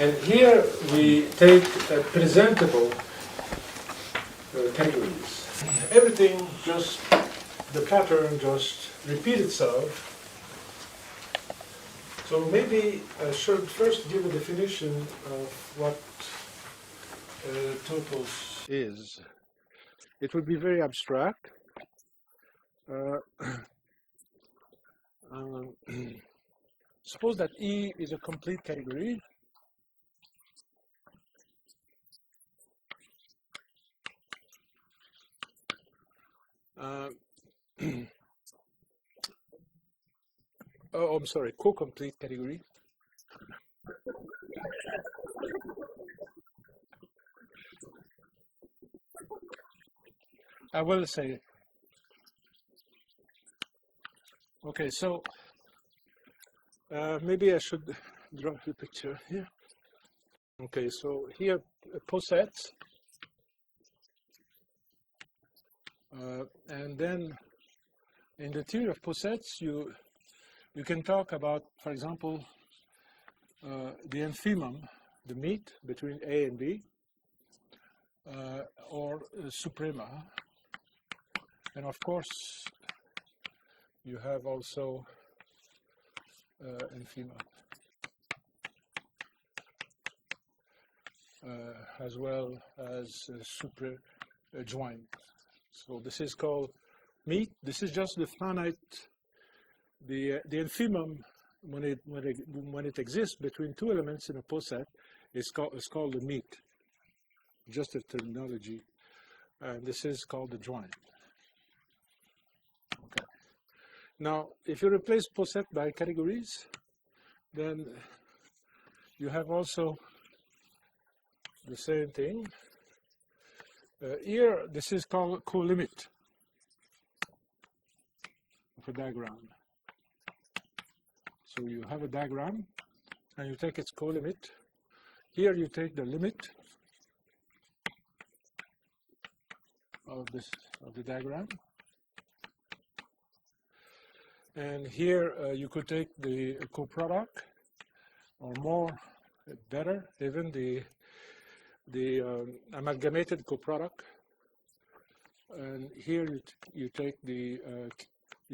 And here we take presentable categories. Everything just, the pattern just repeats itself. So maybe I should first give a definition of what topos is. It would be very abstract. Suppose that E is a complete category. Oh, I'm sorry, co-complete category. I will say. Okay, so maybe I should draw the picture here. Okay, so here posets, and then in the theory of posets, you can talk about, for example, the infimum, the meet between A and B, or suprema, and of course you have also infima, as well as super joint. So this is called meet. This is just the finite, the infimum when it exists between two elements in a poset is called the meet. Just a terminology, and this is called the joint. Okay. Now, if you replace poset by categories, then you have also the same thing. Here, this is called co-limit of a diagram. So you have a diagram, and you take its co-limit. Here you take the limit of the diagram, and here you could take the coproduct, or more, better, even the amalgamated coproduct, and here you take the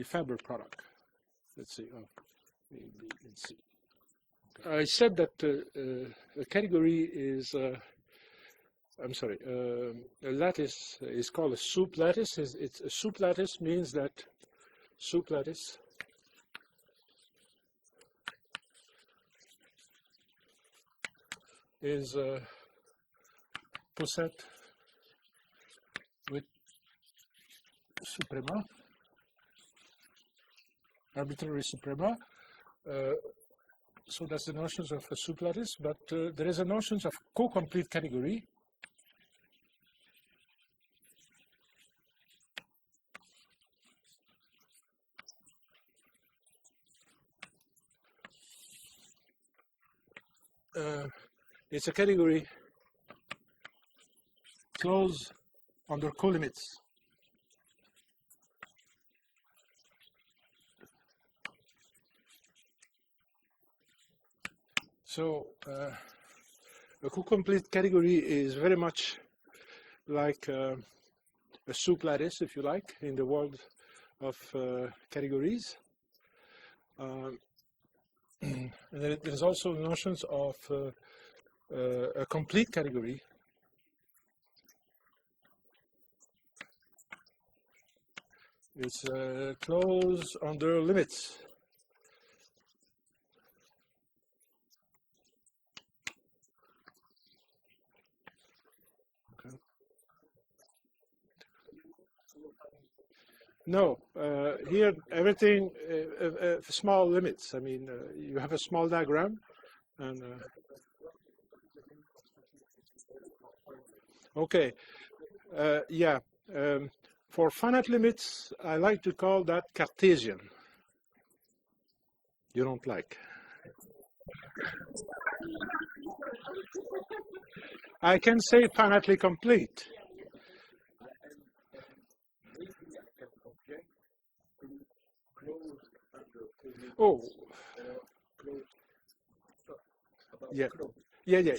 fiber product. Let's see, of A, B, and C. I said that a category is. I'm sorry, a lattice is called a soup lattice. It's a soup lattice means that soup lattice is a poset with suprema, arbitrary suprema. So that's the notions of a soup lattice, but there is a notion of co-complete category. It's a category closed under co-limits. So a co-complete category is very much like a soup lattice, if you like, in the world of categories. And there's also notions of a complete category. It's closed under limits. Okay. No, here everything small limits. I mean, you have a small diagram, and okay, yeah. For finite limits, I like to call that Cartesian. You don't like? I can say finitely complete. Oh, yeah. Yeah, yeah,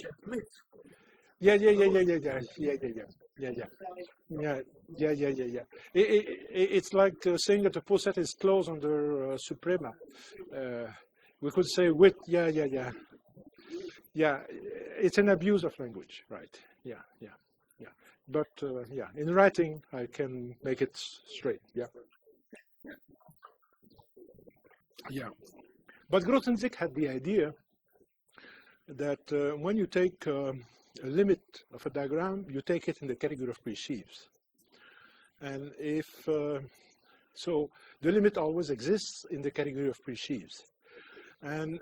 yeah, yeah, yeah, yeah, yeah, yeah, yeah, yeah, yeah, yeah, yeah. Yeah, yeah, yeah, yeah, yeah. It's like saying that the pool set is closed under Suprema. Uh, we could say with, yeah, yeah, yeah, yeah. It's an abuse of language, right? Yeah, yeah, yeah. But yeah, in writing, I can make it straight. Yeah, yeah. But Grothendieck had the idea that when you take a limit of a diagram, you take it in the category of presheaves. And if so, the limit always exists in the category of presheaves. And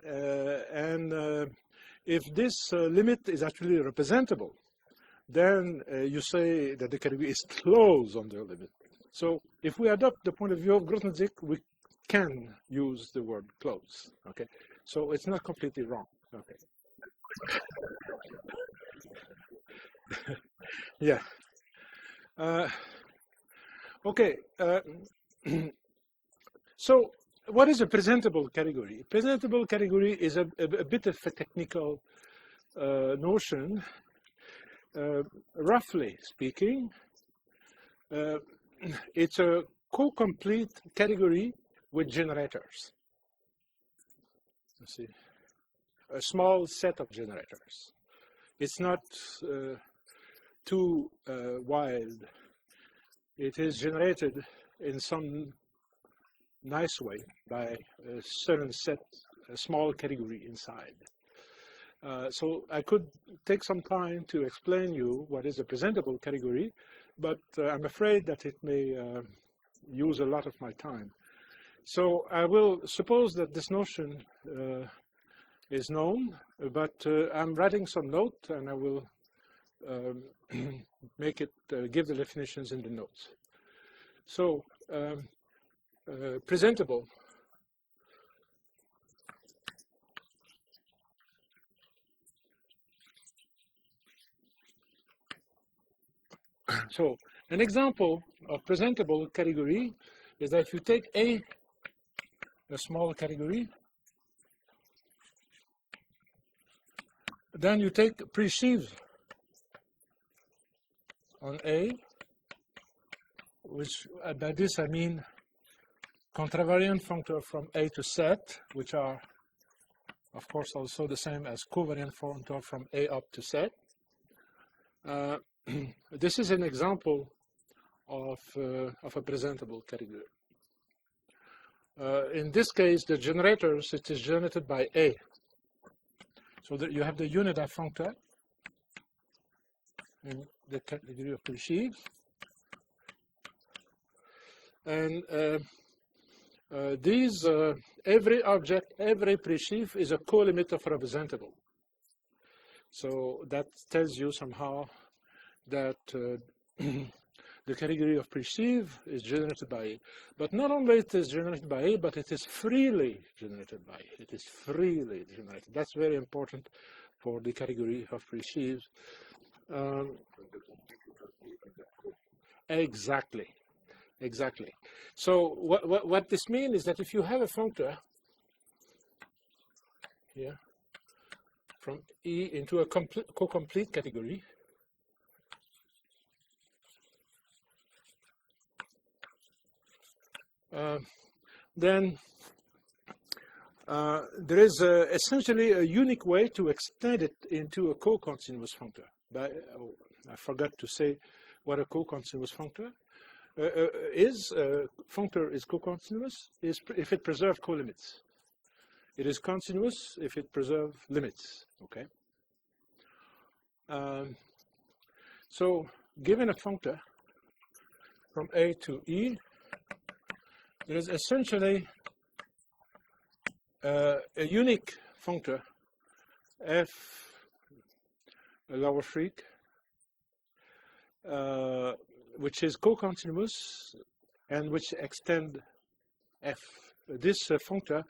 if this limit is actually representable, then you say that the category is closed on the limit. So if we adopt the point of view of Grothendieck, we can use the word close. Okay, so it's not completely wrong. Okay. Yeah. Uh, okay. So what is a presentable category? Presentable category is a bit of a technical notion. Roughly speaking, it's a co-complete category with generators. You see, a small set of generators. It's not too wild. It is generated in some nice way by a certain set, a small category inside. So I could take some time to explain you what is a presentable category, but I'm afraid that it may use a lot of my time. So I will suppose that this notion is known, but I'm writing some note and I will make it, give the definitions in the notes. So presentable. So an example of presentable category is that if you take a small category, then you take presheaves on A, which by this I mean contravariant functor from A to Z, which are of course also the same as covariant functor from A up to Z. This is an example of a presentable category. In this case, the generators, it is generated by A. So that you have the unit of functor in the category of presheaves. And these, every object, every presheave is a co-limit of representable. So that tells you somehow that the category of presheave is generated by A. But not only it is generated by A, but it is freely generated by A. It is freely generated. That's very important for the category of presheaves. Exactly. Exactly. So what this means is that if you have a functor here from E into a co-complete category, then there is essentially a unique way to extend it into a co-continuous functor. I forgot to say what a co-continuous functor is. Functor is co-continuous if it preserves co-limits. It is continuous if it preserves limits. Okay. So given a functor from A to E, there is essentially a unique functor f lower freq, which is co-continuous and which extend f. This functor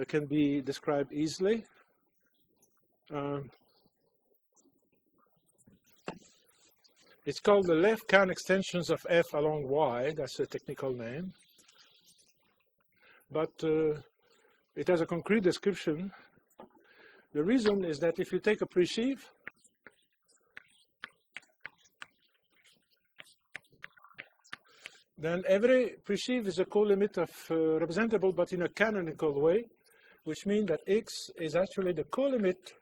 can be described easily. It's called the Lefkan extensions of f along y. That's a technical name. But it has a concrete description The reason is that if you take a presheaf, then every presheaf is a co-limit of representable, but in a canonical way, which means that X is actually the co-limit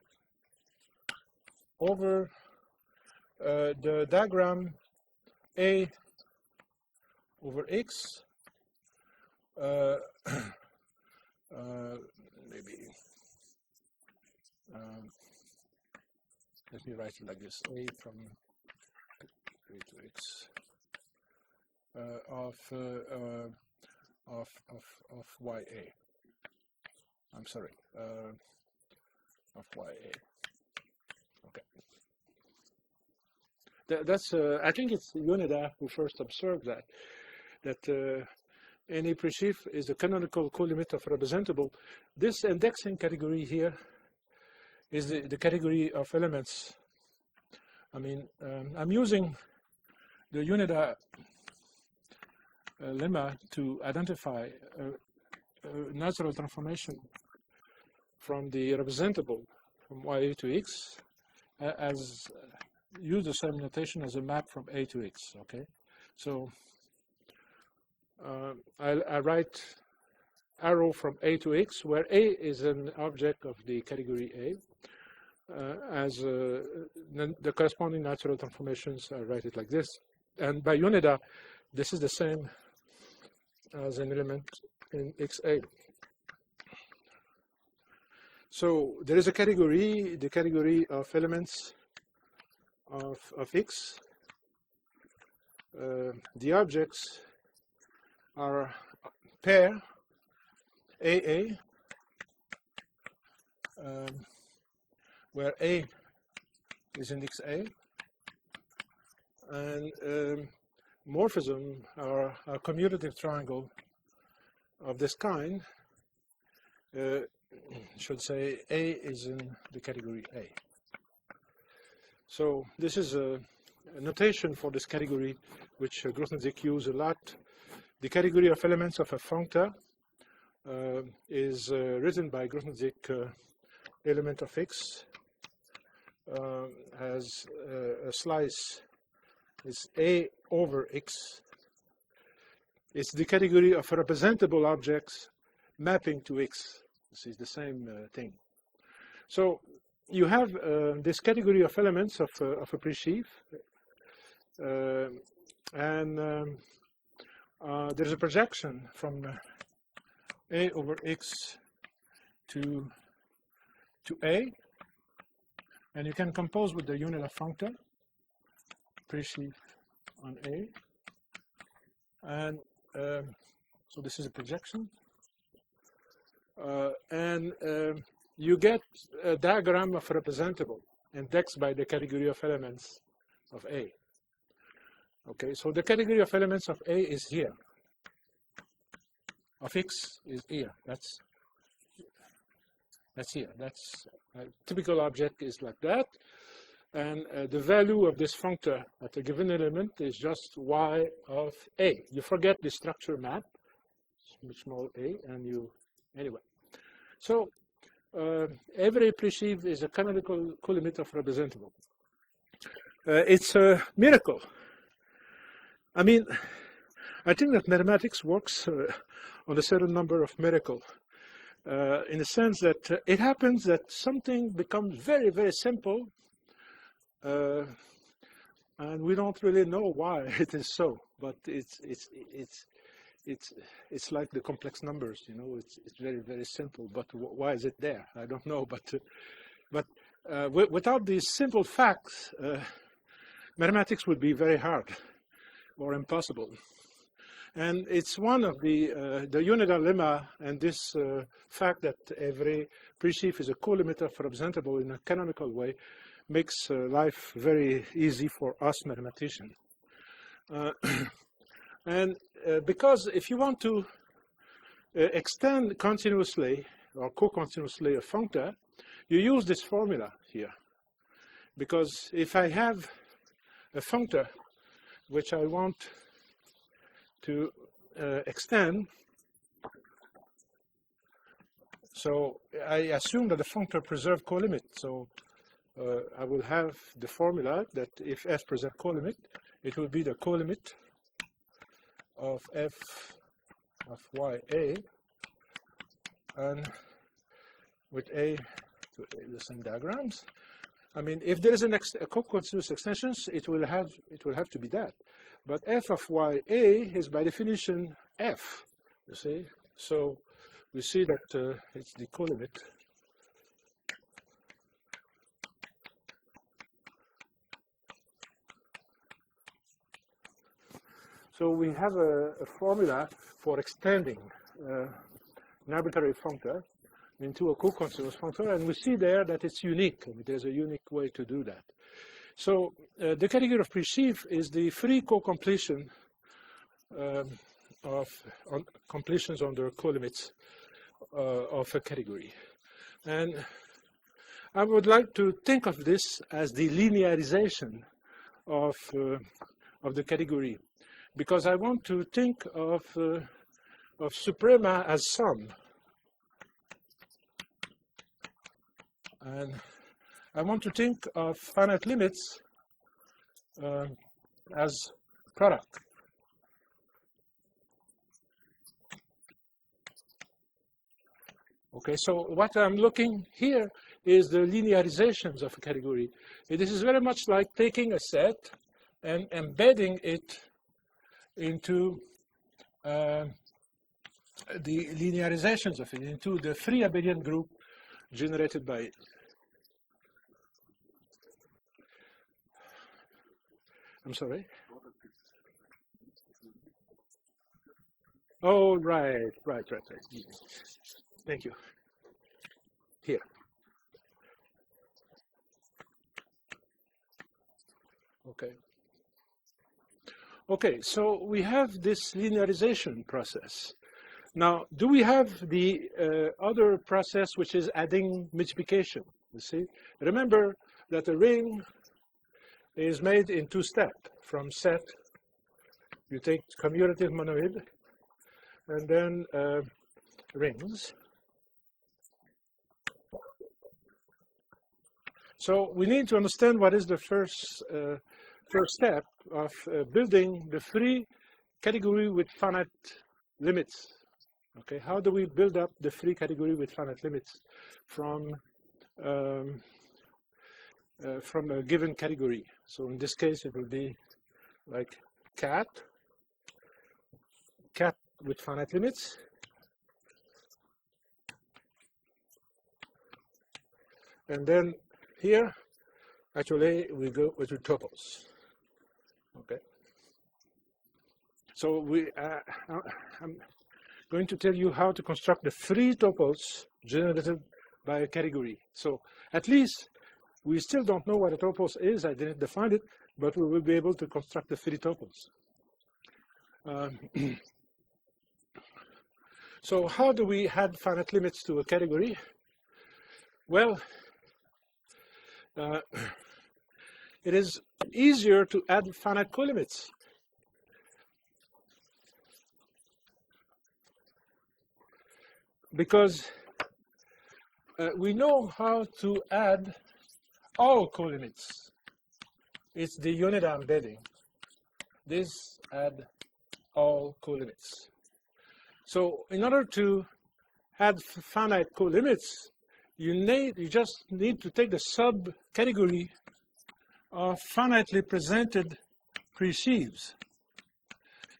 over the diagram A over X. Maybe let me write it like this: A from A to X of YA. I'm sorry, of YA. Okay. That's I think it's Unida who first observed that any presheaf is a canonical co-limit of representable. This indexing category here is the category of elements. I mean, I'm using the Unida lemma to identify a natural transformation from the representable from YA to X as use the same notation as a map from A to X. Okay, so I write arrow from A to X, where A is an object of the category A. As the corresponding natural transformations, I write it like this. And by Unida, this is the same as an element in XA. So there is a category, the category of elements of X. The objects are pair AA, where A is index A, and morphism or a commutative triangle of this kind should say A is in the category A. So this is a notation for this category which Grothendieck uses a lot. The category of elements of a functor is written by Grothendieck element of X as a slice is A over X. It's the category of representable objects mapping to X. This is the same thing. So you have this category of elements of a presheaf, and there's a projection from A over X to A, and you can compose with the Unida functor presheaf on A, and so this is a projection, and you get a diagram of representable indexed by the category of elements of A. Okay, so the category of elements of A is here. Of X is here. That's here. That's a typical object is like that, and the value of this functor at a given element is just y of A. You forget the structure map, small a, and you anyway. So every presheaf is a canonical co-limit of representable. It's a miracle. I mean, I think that mathematics works on a certain number of miracles, in the sense that it happens that something becomes very, very simple, and we don't really know why it is so. But it's like the complex numbers, you know. It's very, very simple. But why is it there? I don't know. But without these simple facts, mathematics would be very hard or impossible. And it's one of the Unida lemma, and this fact that every presheaf is a co-limit of representable in a canonical way makes life very easy for us mathematicians. And because if you want to extend continuously or co-continuously a functor, you use this formula here. Because if I have a functor which I want to extend, So I assume that the functor preserves colimit. So I will have the formula that if f preserves colimit, it will be the colimit of f of ya, and with a to the same diagrams. I mean, if there is a co-continuous extensions, it will have to be that. But f of ya is by definition f. You see, so we see that it's the colimit. So we have a formula for extending an arbitrary functor into a co-continuous functor, and we see there that it's unique. I mean, there's a unique way to do that. So the category of perceive is the free co-completion of completions under colimits of a category. And I would like to think of this as the linearization of the category, because I want to think of suprema as sum. And I want to think of finite limits as product. Okay, so what I'm looking here is the linearizations of a category. This is very much like taking a set and embedding it into the linearizations of it, into the free abelian group generated by it. I'm sorry? Oh, right. Thank you. Here. Okay, so we have this linearization process. Now, do we have the other process, which is adding multiplication? You see? Remember that a ring is made in two steps. From set, you take commutative monoid, and then rings. So we need to understand what is the first step of building the free category with finite limits. Okay, how do we build up the free category with finite limits from a given category? So in this case, it will be like cat with finite limits, and then here, actually, we go with the topos. Okay. So I'm going to tell you how to construct the free topos generated by a category. So at least we still don't know what a topos is. I didn't define it, but we will be able to construct the free topos. So how do we add finite limits to a category? Well, it is easier to add finite colimits. Because we know how to add all colimits. It's the unit embedding. This add all colimits. So in order to add finite colimits, you just need to take the subcategory of finitely presented perceives.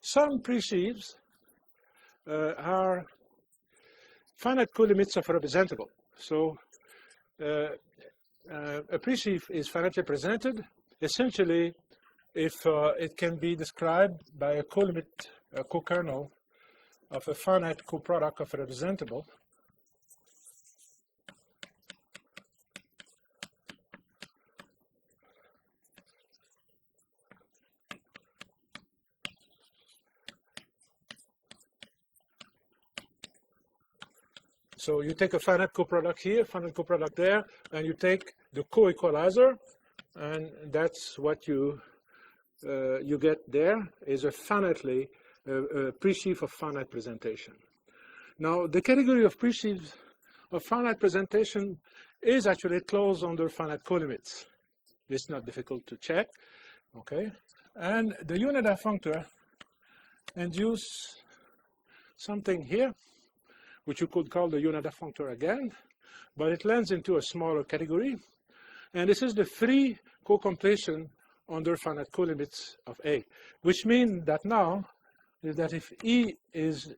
Some perceives are finite colimits of a representable. So a perceive is finitely presented essentially if it can be described by a colimit, a co-kernel of a finite coproduct of a representable. So you take a finite coproduct here, finite coproduct there, and you take the co-equalizer, and that's what you get there is a finitely perceive of finite presentation. Now the category of perceives a finite presentation is actually closed under finite colimits. It's not difficult to check, okay? And the unit functor induce something here, which you could call the unit functor again, but it lands into a smaller category. And this is the free co-completion under finite colimits of A, which means that now that if E is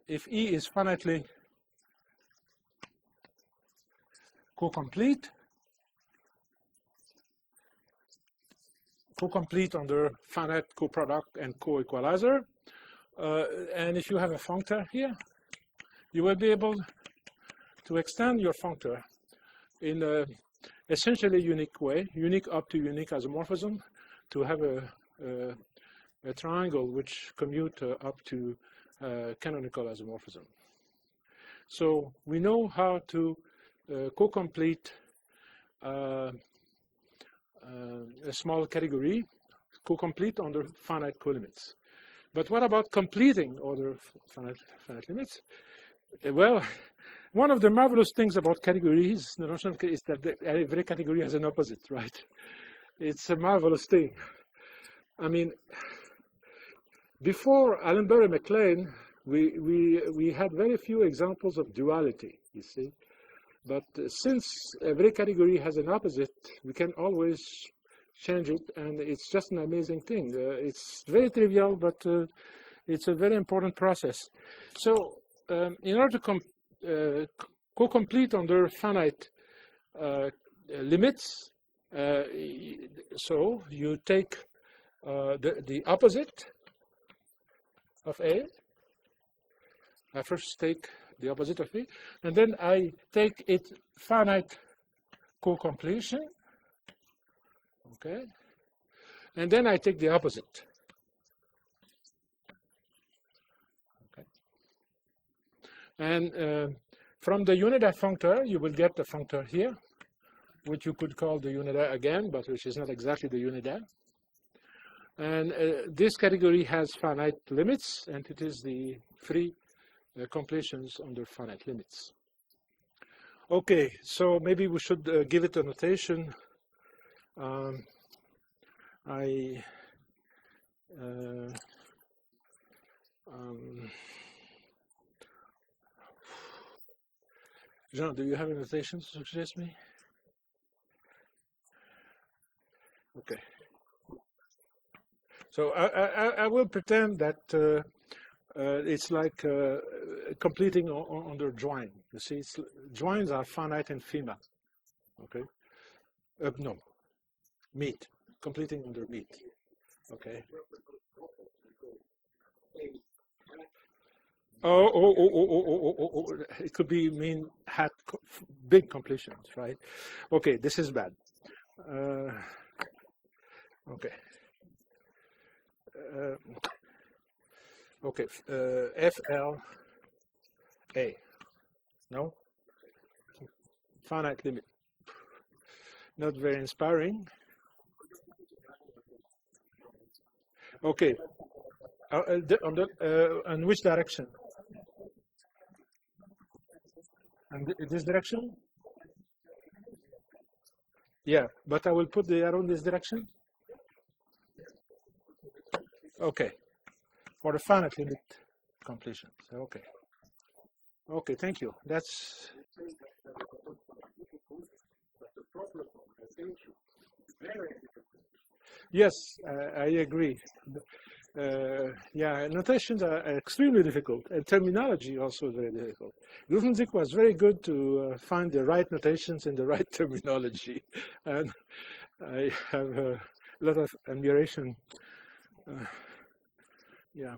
finitely co-complete under finite coproduct and co-equalizer, and if you have a functor here, you will be able to extend your functor in a essentially unique way, unique up to unique isomorphism, to have a triangle which commute up to canonical isomorphism. So we know how to co-complete a small category, co-complete under finite colimits. But what about completing other finite limits? Well, one of the marvelous things about categories, the notion is that every category has an opposite, right? It's a marvelous thing. I mean, before Allenbury-MacLean, we had very few examples of duality, you see. But since every category has an opposite, we can always change it, and it's just an amazing thing. It's very trivial, but it's a very important process. So in order to co-complete under finite limits, so you take the opposite of A. I first take the opposite of A, and then I take its finite co-completion, okay? And then I take the opposite. Okay. And from the unit functor, you will get the functor here, which you could call the unit again, but which is not exactly the unit. And this category has finite limits, and it is the free completions under finite limits. Okay, so maybe we should give it a notation. Jean, do you have a notation to suggest me? Okay. So I will pretend that it's like completing under join. You see, joins are finite in FEMA. Okay. No, meet, completing under meet. Okay. Oh. It could be mean had big completions, right? Okay, this is bad. Okay. Okay, FLA. No? Finite limit. Not very inspiring. Okay. On which direction? And this direction? Yeah, but I will put the arrow in this direction. Okay, for the finite limit completion. Okay. Okay, thank you. That's. Yes, I agree. Yeah, notations are extremely difficult, and terminology also is very difficult. Grufenzik was very good to find the right notations and the right terminology, and I have a lot of admiration. Yeah.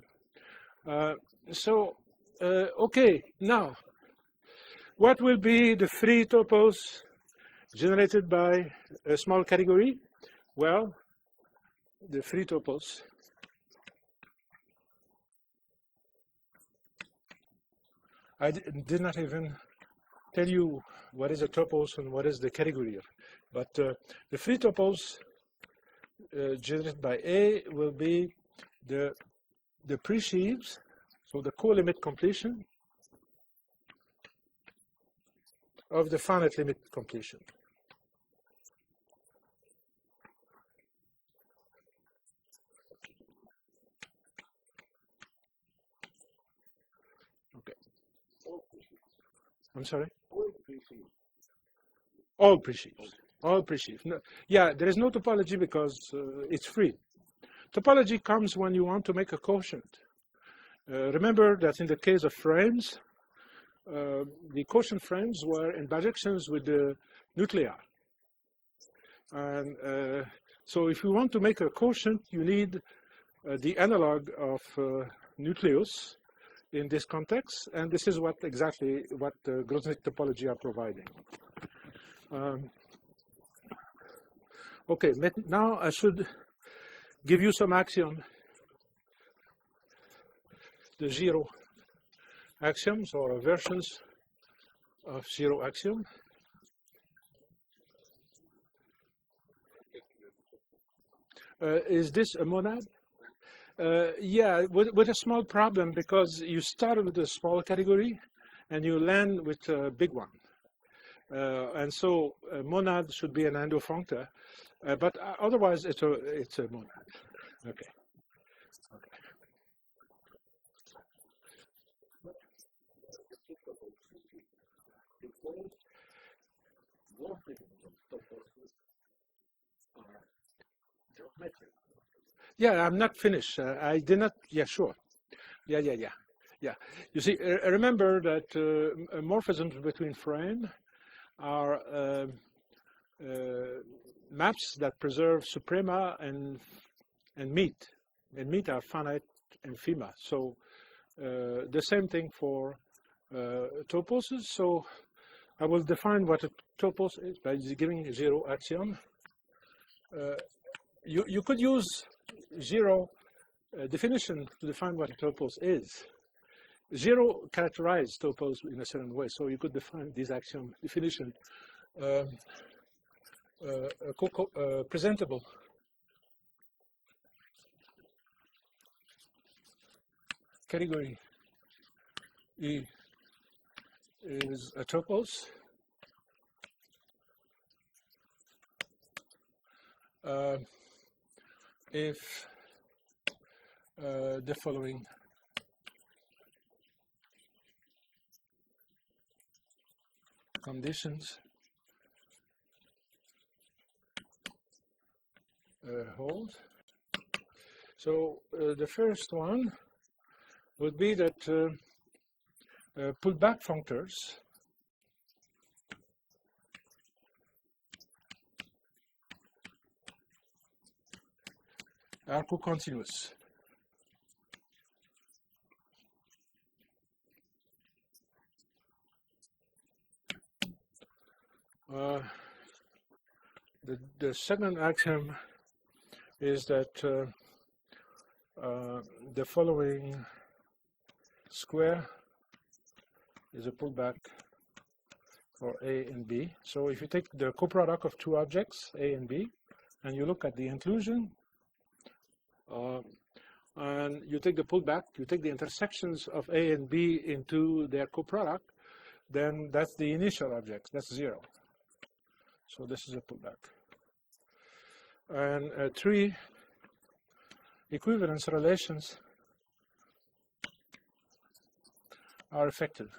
Okay, now, what will be the free topos generated by a small category? Well, the free topos I did not even tell you what is a topos and what is the category of, but the free topos generated by A will be the pre-sheaves, so the co-limit completion of the finite limit completion. Okay. I'm sorry? All presheaves. All presheaves. No, yeah, there is no topology because it's free. Topology comes when you want to make a quotient. Remember that in the case of frames, the quotient frames were in bijections with the nuclei. And so if you want to make a quotient, you need the analog of nucleus in this context, and this is what exactly what Grothendieck topology are providing. Okay, now I should give you some axiom, the zero axioms or versions of zero axiom. Is this a monad? Yeah, with a small problem, because you start with a small category and you land with a big one. And so a monad should be an endofunctor, but otherwise it's a monad. Okay. Okay. Yeah, I'm not finished. I did not. Yeah, sure. Yeah. You see, remember that morphisms between frame are maps that preserve suprema and meet. And meet are finite infima. So the same thing for toposes. So I will define what a topos is by giving a zero axiom. You could use zero definition to define what a topos is. Zero characterized topos in a certain way, so you could define this axiom definition presentable category E is a topos. If the following conditions hold. So the first one would be that pullback functors are co-continuous. The second axiom is that the following square is a pullback for A and B. So if you take the coproduct of two objects, A and B, and you look at the inclusion, and you take the pullback, you take the intersections of A and B into their coproduct, then that's the initial object, that's zero. So this is a pullback. And three equivalence relations are effective.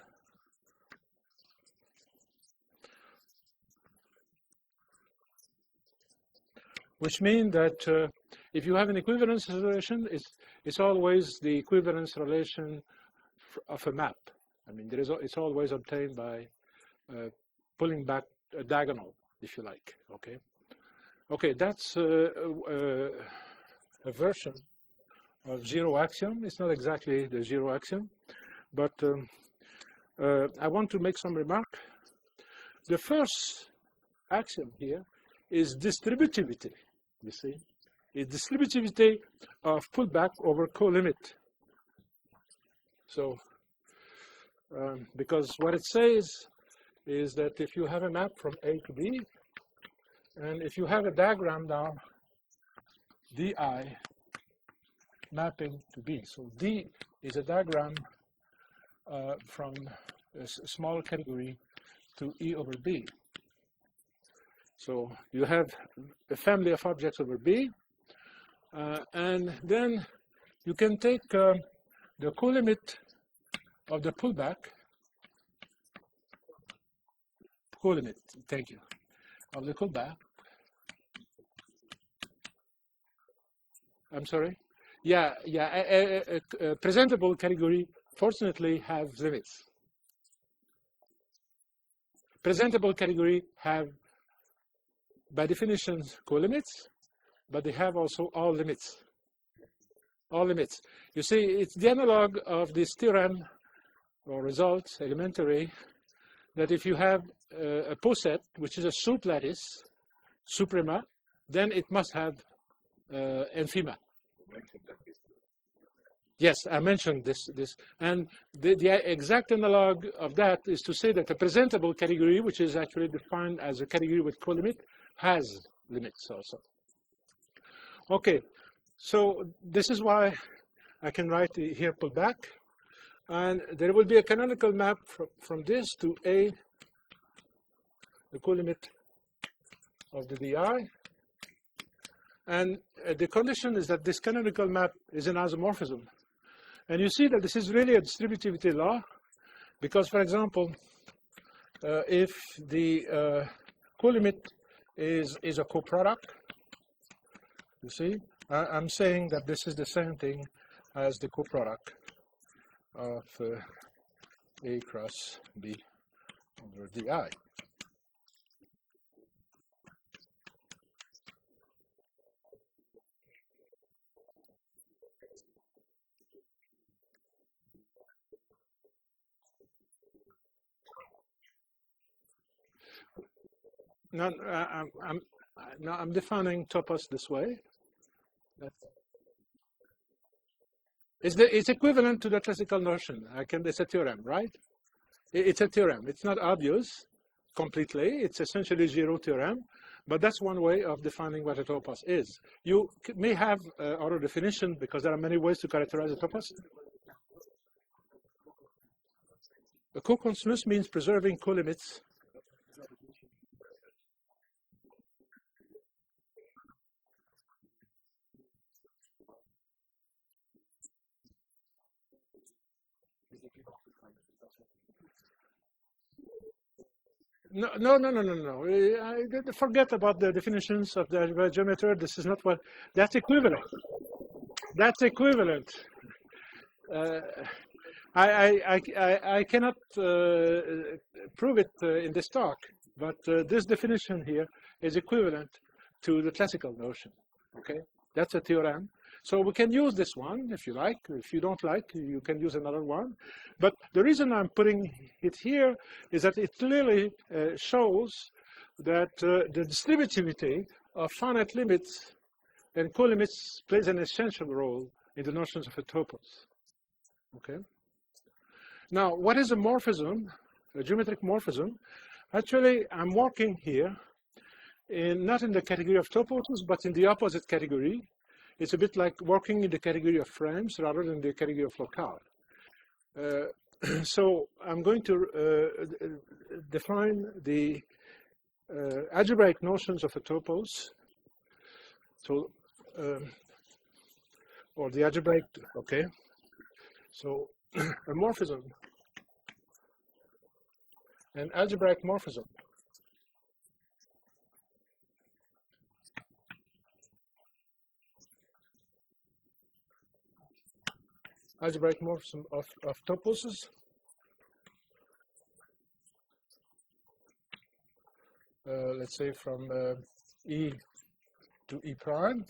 Which means that if you have an equivalence relation, it's always the equivalence relation of a map. I mean, it's always obtained by pulling back a diagonal, if you like. Okay. Okay, that's a version of zero axiom. It's not exactly the zero axiom, but I want to make some remark. The first axiom here is distributivity. You see, it's distributivity of pullback over co-limit. So, because what it says is that if you have a map from A to B, and if you have a diagram now, di mapping to B. So D is a diagram from a small category to E over B. So you have a family of objects over B, and then you can take the colimit of the pullback, colimit, thank you, of the pullback. I'm sorry? Yeah, a presentable category fortunately have limits. Presentable category have, by definition, colimits, but they have also all limits. All limits. You see, it's the analog of this theorem or result, elementary, that if you have a poset, which is a sup lattice, suprema, then it must have infima. Yes, I mentioned this. And the exact analog of that is to say that a presentable category, which is actually defined as a category with colimit, has limits also. Okay, so this is why I can write here pullback. And there will be a canonical map from this to A, the colimit of the DI. And the condition is that this canonical map is an isomorphism. And you see that this is really a distributivity law, because, for example, if the colimit is a coproduct, you see, I'm saying that this is the same thing as the coproduct of A cross B over DI. No, I'm defining topos this way. It's equivalent to the classical notion. It's a theorem, right? It's a theorem. It's not obvious completely. It's essentially a zero theorem, but that's one way of defining what a topos is. You may have other definition because there are many ways to characterize a topos. A co-continuous means preserving colimits. No. Forget about the definitions of the algebraic geometry. This is not what. That's equivalent. That's equivalent. I cannot prove it in this talk, but this definition here is equivalent to the classical notion. Okay, that's a theorem. So we can use this one if you like. If you don't like, you can use another one. But the reason I'm putting it here is that it clearly shows that the distributivity of finite limits and colimits plays an essential role in the notions of a topos. Okay. Now, what is a morphism, a geometric morphism? Actually, I'm working here not in the category of topos, but in the opposite category. It's a bit like working in the category of frames rather than the category of locale. So I'm going to define the algebraic notions of a topos. So, or the algebraic, okay. So a morphism, an algebraic morphism. Algebraic morphism of toposes. Let's say from E to E prime,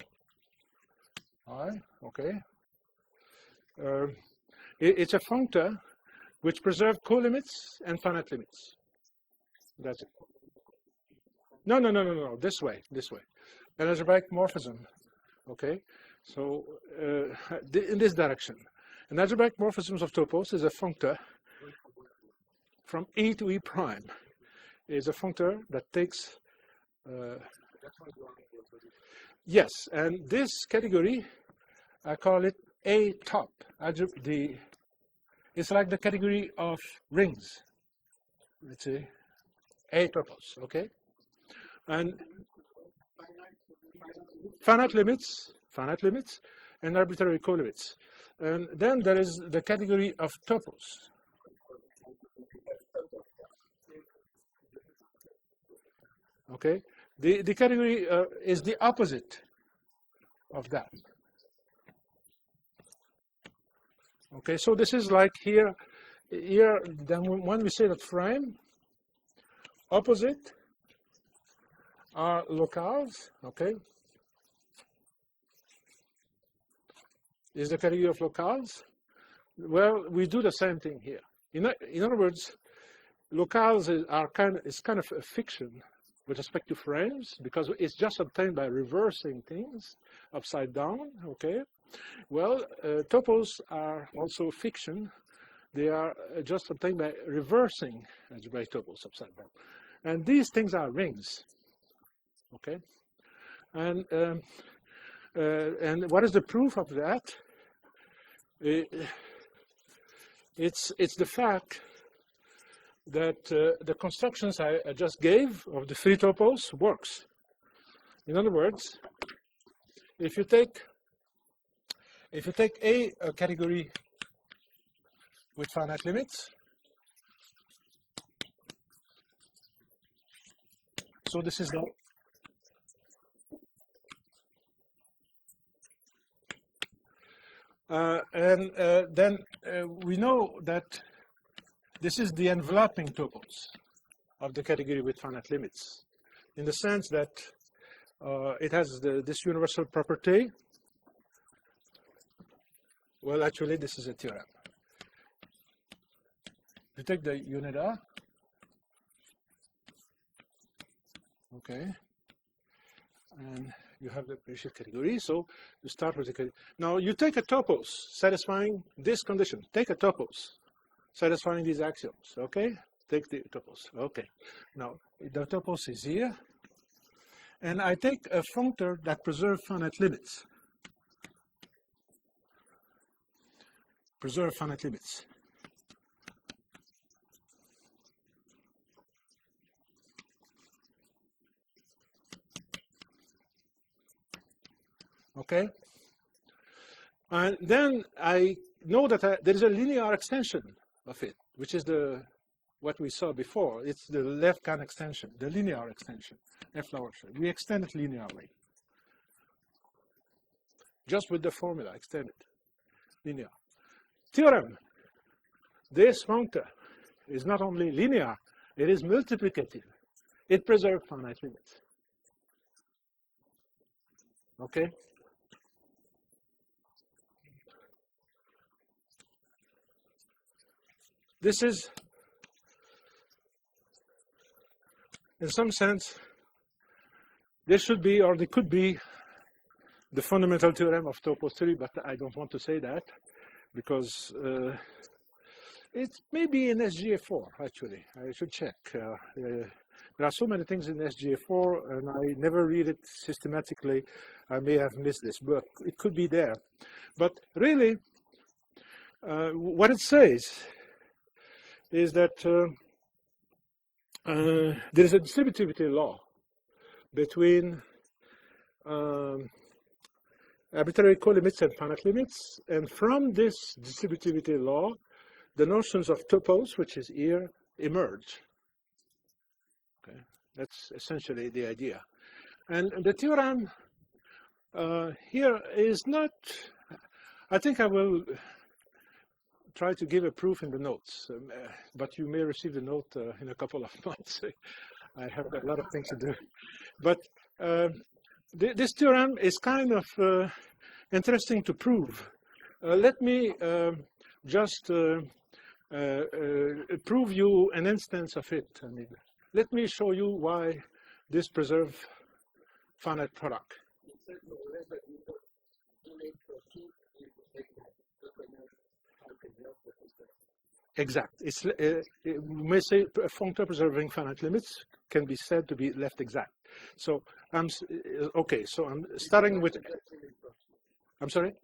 I, okay. It's a functor which preserves colimits and finite limits. That's it. No. This way. An algebraic morphism. Okay. So in this direction, an algebraic morphism of topos is a functor from E to E prime. Is a functor that takes. Yes, and this category, I call it A top. It's like the category of rings. Let's say A topos, okay? And finite limits, and arbitrary co-limits. And then there is the category of topos. Okay, the category is the opposite of that. Okay, so this is like here. Then when we say that frame, opposite are locales. Okay, is the category of locales. Well, we do the same thing here. In other words, locales is kind of a fiction with respect to frames, because it's just obtained by reversing things upside down, okay? Well, topos are also fiction. They are just obtained by reversing algebraic topos upside down. And these things are rings, okay? And what is the proof of that? It's the fact that the constructions I just gave of the three topos works. In other words, if you take a category with finite limits, so this is the then we know that this is the enveloping topos of the category with finite limits, in the sense that it has this universal property. Well, actually, this is a theorem. You take the unit R, okay, and you have the appreciate category. So you start with the category. Now you take a topos satisfying this condition. Take a topos satisfying these axioms, okay? Take the topos, okay. Now the topos is here, and I take a functor that preserves finite limits. Preserve finite limits. Okay, and then I know that there is a linear extension of it, which is what we saw before. It's the left-hand extension, the linear extension, F lower. We extend it linearly, just with the formula, extend it linear. Theorem: this functor is not only linear, it is multiplicative. It preserves finite limits. Okay. This is, in some sense, this should be, or it could be, the fundamental theorem of topos theory, but I don't want to say that, because it may be in SGA4, actually. I should check. There are so many things in SGA4, and I never read it systematically. I may have missed this, but it could be there. But really, what it says is that there is a distributivity law between arbitrary co-limits and finite limits, and from this distributivity law, the notions of topos, which is here, emerge. Okay, that's essentially the idea. And the theorem here is not, I think I will try to give a proof in the notes, but you may receive the note in a couple of months. I have a lot of things to do. But this theorem is kind of interesting to prove. Let me just prove you an instance of it. I mean, let me show you why this preserves finite product. Exact. It's we may say a functor preserving finite limits can be said to be left exact. So I'm okay. So I'm starting with. I'm sorry.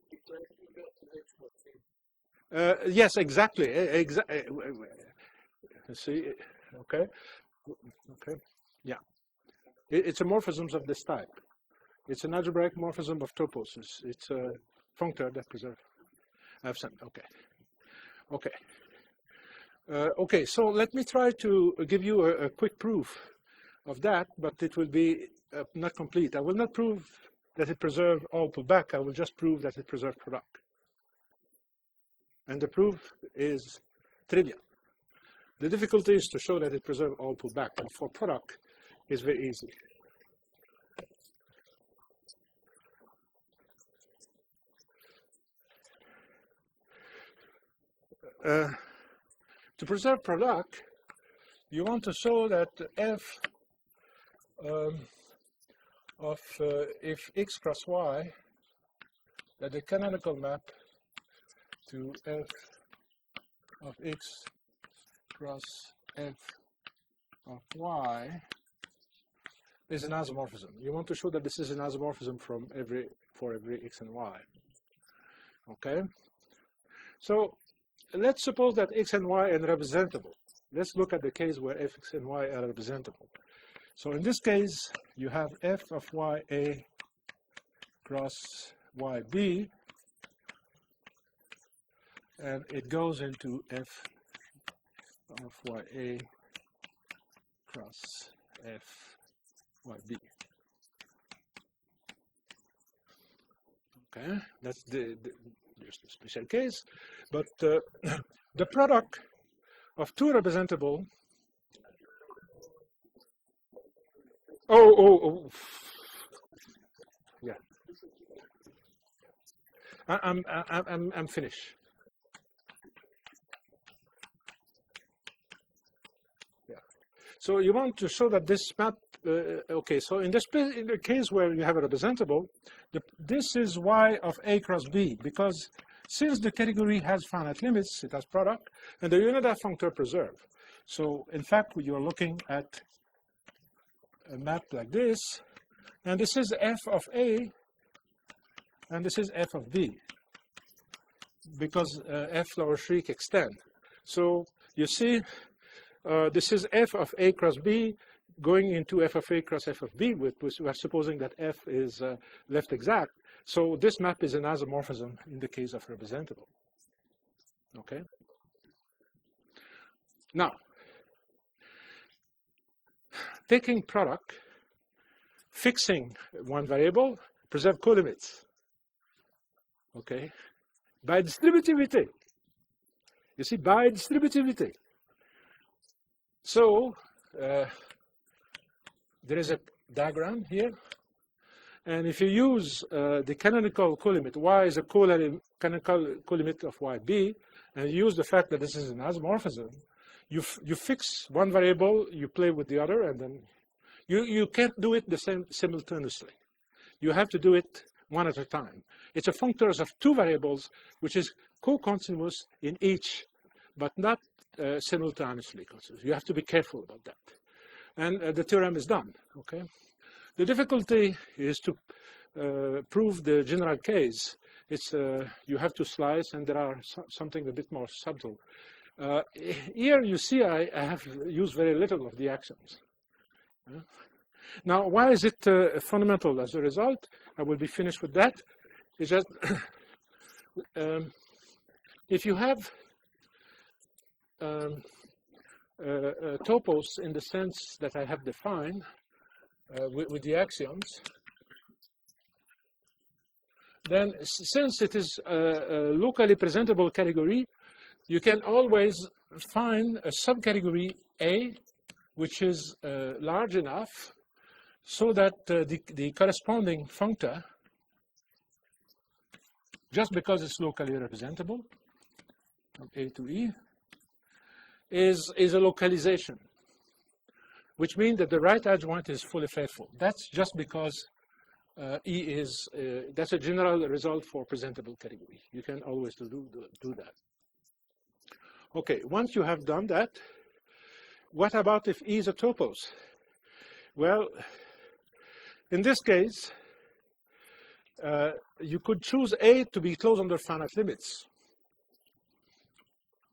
Yes, exactly. See, okay. Okay, yeah. It's a morphism of this type. It's an algebraic morphism of topos. It's a functor that preserves absent. Okay. Okay. Okay, so let me try to give you a quick proof of that, but it will be not complete. I will not prove that it preserves all pullback. I will just prove that it preserves product. And the proof is trivial. The difficulty is to show that it preserves all pullback. And for product, it's very easy. To preserve product, you want to show that f of if x cross y, that the canonical map to f of x cross f of y is an isomorphism. You want to show that this is an isomorphism for every x and y. Okay? So let's suppose that x and y are representable. Let's look at the case where f, x, and y are representable. So in this case, you have f of ya cross yb, and it goes into f of ya cross f yb. Okay, that's just a special case, but the product of two representable. Oh, yeah. I'm finished. Yeah. So you want to show that this map. Okay. So in the case where you have a representable, this is y of a cross b, because since the category has finite limits, it has product, and the unit functor preserve. So in fact, you're looking at a map like this, and this is f of a, and this is f of b, because f lower shriek extend. So you see, this is f of a cross b going into f of a cross f of b, which we are supposing that f is left exact. So this map is an isomorphism in the case of representable. Okay. Now, taking product, fixing one variable, preserve colimits. Okay, by distributivity. You see, by distributivity. So there is a diagram here, and if you use the canonical colimit, y is a canonical colimit of yb, and you use the fact that this is an isomorphism, you fix one variable, you play with the other, and then you can't do it the same simultaneously. You have to do it one at a time. It's a functors of two variables, which is co-continuous in each, but not simultaneously. You have to be careful about that. And the theorem is done. Okay. The difficulty is to prove the general case. It's you have to slice, and there are something a bit more subtle. Here you see I have used very little of the axioms. Now, why is it fundamental as a result? I will be finished with that. It's just if you have topos in the sense that I have defined with the axioms, then since it is a locally presentable category, you can always find a subcategory A, which is large enough so that the corresponding functor, just because it's locally representable, from A to E, is a localization, which means that the right adjoint is fully faithful. That's just because E is, that's a general result for presentable category. You can always do that. Okay, once you have done that, what about if E is a topos? Well, in this case, you could choose A to be closed under finite limits.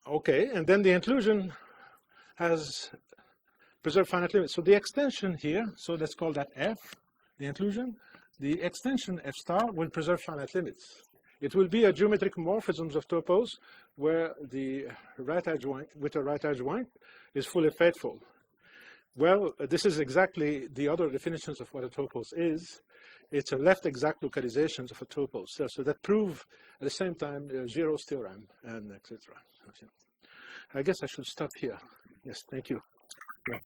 Okay, and then the inclusion has preserve finite limits. So the extension here, so let's call that F, the inclusion. The extension F star will preserve finite limits. It will be a geometric morphisms of topos where the right adjoint with a right adjoint is fully faithful. Well, this is exactly the other definitions of what a topos is. It's a left exact localizations of a topos. So that prove at the same time Giro's theorem and etc. I guess I should stop here. Yes, thank you. Yeah.